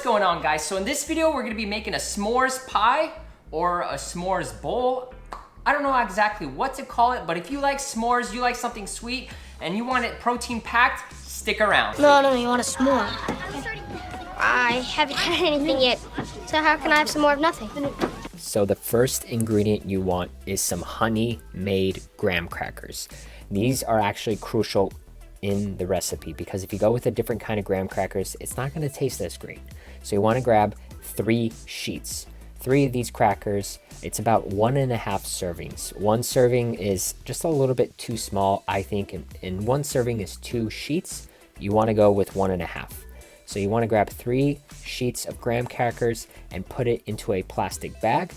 going on, guys? So in this video, we're gonna be making a s'mores pie or a s'mores bowl. I don't know exactly what to call it, but if you like s'mores, you like something sweet, and you want it protein packed, stick around. No, you want a s'more. I haven't had anything yet, so how can I have some more of nothing? So the first ingredient you want is some honey-made graham crackers. These are actually crucial in the recipe because if you go with a different kind of graham crackers, it's not going to taste as great. So you want to grab 3 sheets. 3 of these crackers, it's about 1.5 servings. 1 serving is just a little bit too small, I think, and 1 serving is 2 sheets. You want to go with 1.5. So you want to grab 3 sheets of graham crackers and put it into a plastic bag.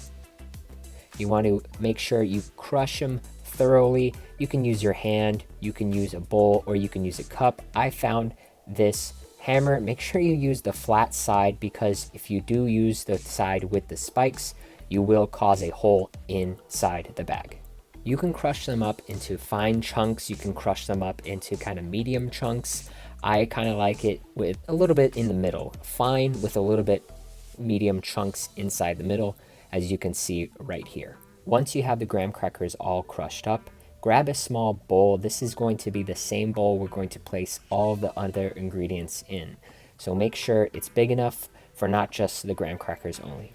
You want to make sure you crush them thoroughly. You can use your hand, you can use a bowl, or you can use a cup. I found this hammer. Make sure you use the flat side because if you do use the side with the spikes, you will cause a hole inside the bag. You can crush them up into fine chunks. You can crush them up into kind of medium chunks. I kind of like it with a little bit in the middle, fine with a little bit medium chunks inside the middle, as you can see right here. Once you have the graham crackers all crushed up, grab a small bowl. This is going to be the same bowl we're going to place all the other ingredients in. So make sure it's big enough for not just the graham crackers only.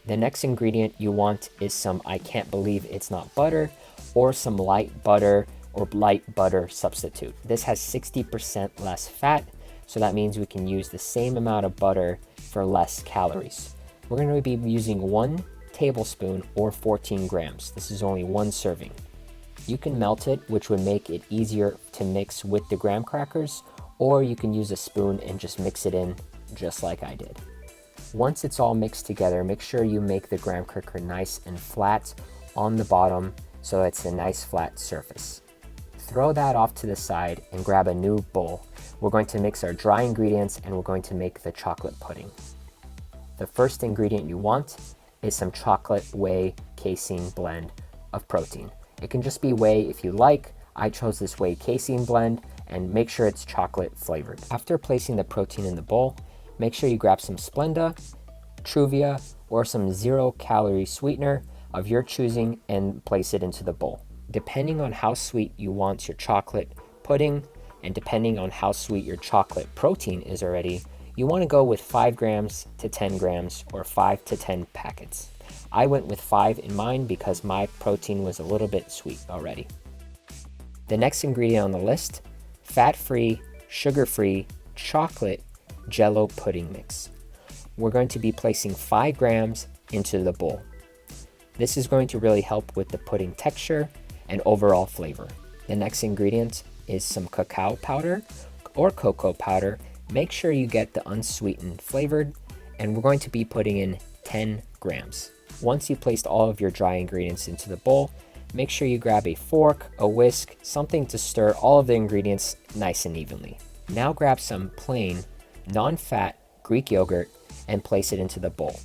The next ingredient you want is some I can't believe it's not butter or some light butter or light butter substitute. This has 60% less fat, so that means we can use the same amount of butter for less calories. We're going to be using 1 tablespoon or 14 grams. This is only 1 serving. You can melt it, which would make it easier to mix with the graham crackers, or you can use a spoon and just mix it in just like I did. Once it's all mixed together, make sure you make the graham cracker nice and flat on the bottom so it's a nice flat surface. Throw that off to the side and grab a new bowl. We're going to mix our dry ingredients and we're going to make the chocolate pudding. The first ingredient you want is some chocolate whey casein blend of protein. It can just be whey if you like. I chose this whey casein blend, and make sure it's chocolate flavored. After placing the protein in the bowl, make sure you grab some Splenda, Truvia, or some 0-calorie sweetener of your choosing and place it into the bowl. Depending on how sweet you want your chocolate pudding and depending on how sweet your chocolate protein is already, you want to go with 5 grams to 10 grams or 5 to 10 packets. I went with 5 in mine because my protein was a little bit sweet already. The next ingredient on the list, fat-free, sugar-free, chocolate Jello pudding mix. We're going to be placing 5 grams into the bowl. This is going to really help with the pudding texture and overall flavor. The next ingredient is some cacao powder or cocoa powder. Make sure you get the unsweetened flavored, and we're going to be putting in 10 grams. Once you've placed all of your dry ingredients into the bowl, make sure you grab a fork, a whisk, something to stir all of the ingredients nice and evenly. Now grab some plain, non-fat Greek yogurt and place it into the bowl.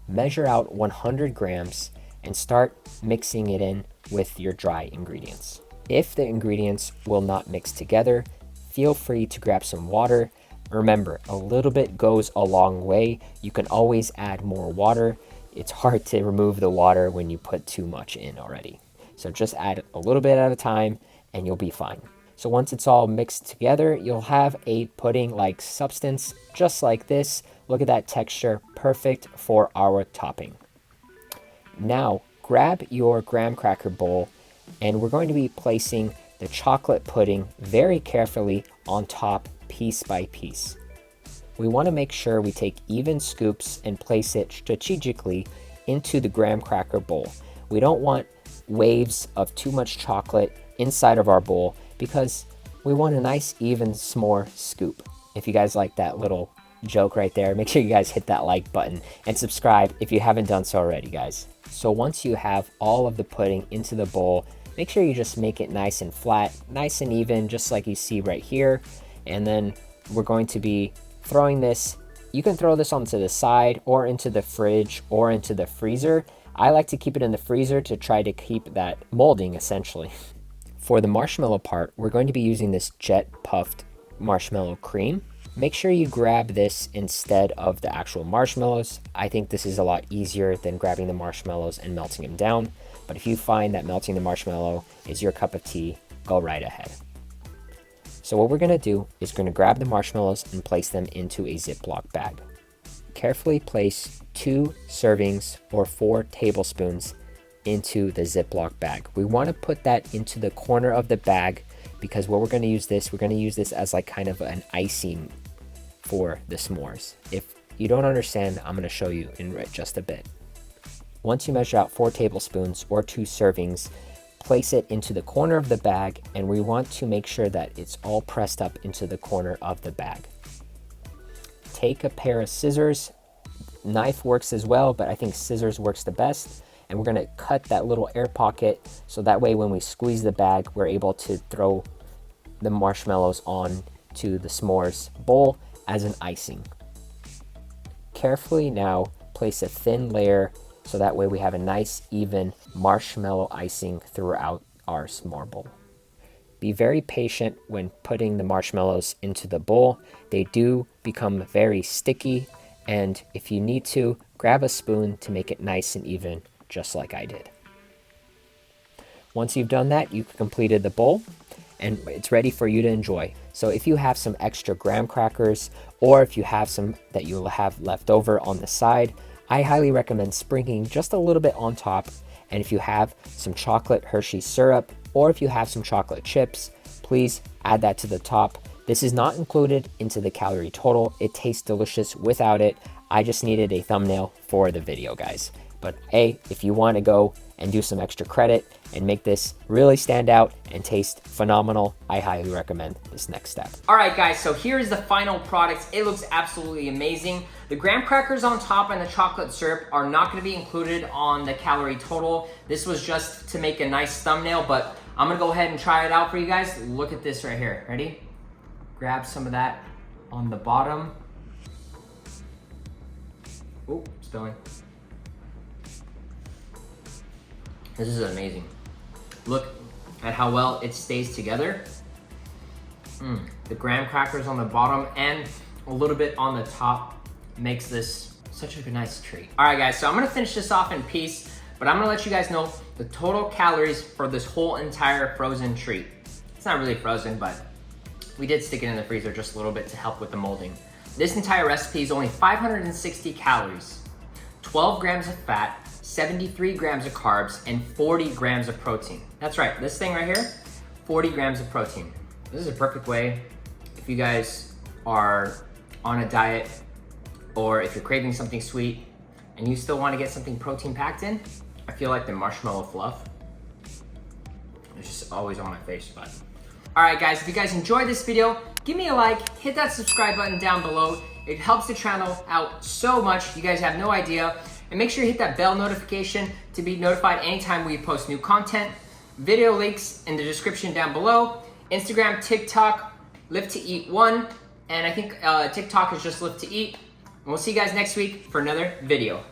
Measure out 100 grams and start mixing it in with your dry ingredients. If the ingredients will not mix together, feel free to grab some water. Remember, a little bit goes a long way. You can always add more water. It's hard to remove the water when you put too much in already. So just add a little bit at a time and you'll be fine. So once it's all mixed together, you'll have a pudding-like substance just like this. Look at that texture, perfect for our topping. Now grab your graham cracker bowl and we're going to be placing the chocolate pudding very carefully on top, piece by piece. We want to make sure we take even scoops and place it strategically into the graham cracker bowl. We don't want waves of too much chocolate inside of our bowl because we want a nice even s'more scoop. If you guys like that little joke right there, make sure you guys hit that like button and subscribe if you haven't done so already, guys. So once you have all of the pudding into the bowl, make sure you just make it nice and flat, nice and even, just like you see right here. And then we're going to be throwing this. You can throw this onto the side or into the fridge or into the freezer. I like to keep it in the freezer to try to keep that molding essentially. For the marshmallow part, we're going to be using this jet puffed marshmallow cream. Make sure you grab this instead of the actual marshmallows. I think this is a lot easier than grabbing the marshmallows and melting them down. But if you find that melting the marshmallow is your cup of tea, go right ahead. So what we're gonna do is we're gonna grab the marshmallows and place them into a Ziploc bag. Carefully place 2 servings or 4 tablespoons into the Ziploc bag. We wanna put that into the corner of the bag because what we're gonna use this as like kind of an icing for the s'mores. If you don't understand, I'm gonna show you in just a bit. Once you measure out 4 tablespoons or 2 servings, place it into the corner of the bag, and we want to make sure that it's all pressed up into the corner of the bag. Take a pair of scissors. Knife works as well, but I think scissors works the best. And we're gonna cut that little air pocket so that way when we squeeze the bag, we're able to throw the marshmallows on to the s'mores bowl as an icing. Carefully now place a thin layer so that way we have a nice even marshmallow icing throughout our s'more bowl. Be very patient when putting the marshmallows into the bowl. They do become very sticky, and if you need to, grab a spoon to make it nice and even, just like I did. Once you've done that, you've completed the bowl and it's ready for you to enjoy. So if you have some extra graham crackers, or if you have some that you'll have left over on the side, I highly recommend sprinkling just a little bit on top. And if you have some chocolate Hershey syrup, or if you have some chocolate chips, please add that to the top. This is not included into the calorie total. It tastes delicious without it. I just needed a thumbnail for the video, guys. But hey, if you want to go and do some extra credit and make this really stand out and taste phenomenal, I highly recommend this next step. All right, guys, so here's the final product. It looks absolutely amazing. The graham crackers on top and the chocolate syrup are not gonna be included on the calorie total. This was just to make a nice thumbnail, but I'm gonna go ahead and try it out for you guys. Look at this right here, ready? Grab some of that on the bottom. Oh, spilling. This is amazing. Look at how well it stays together. The graham crackers on the bottom and a little bit on the top makes this such a nice treat. All right, guys, so I'm gonna finish this off in peace, but I'm gonna let you guys know the total calories for this whole entire frozen treat. It's not really frozen, but we did stick it in the freezer just a little bit to help with the molding. This entire recipe is only 560 calories, 12 grams of fat, 73 grams of carbs, and 40 grams of protein. That's right, this thing right here, 40 grams of protein. This is a perfect way if you guys are on a diet or if you're craving something sweet and you still want to get something protein packed in. I feel like the marshmallow fluff is just always on my face, but. All right, guys, if you guys enjoyed this video, give me a like, hit that subscribe button down below. It helps the channel out so much, you guys have no idea. And make sure you hit that bell notification to be notified anytime we post new content. Video links in the description down below. Instagram, TikTok, LIFTTOEAT1. And I think TikTok is just LIFTTOEAT. And we'll see you guys next week for another video.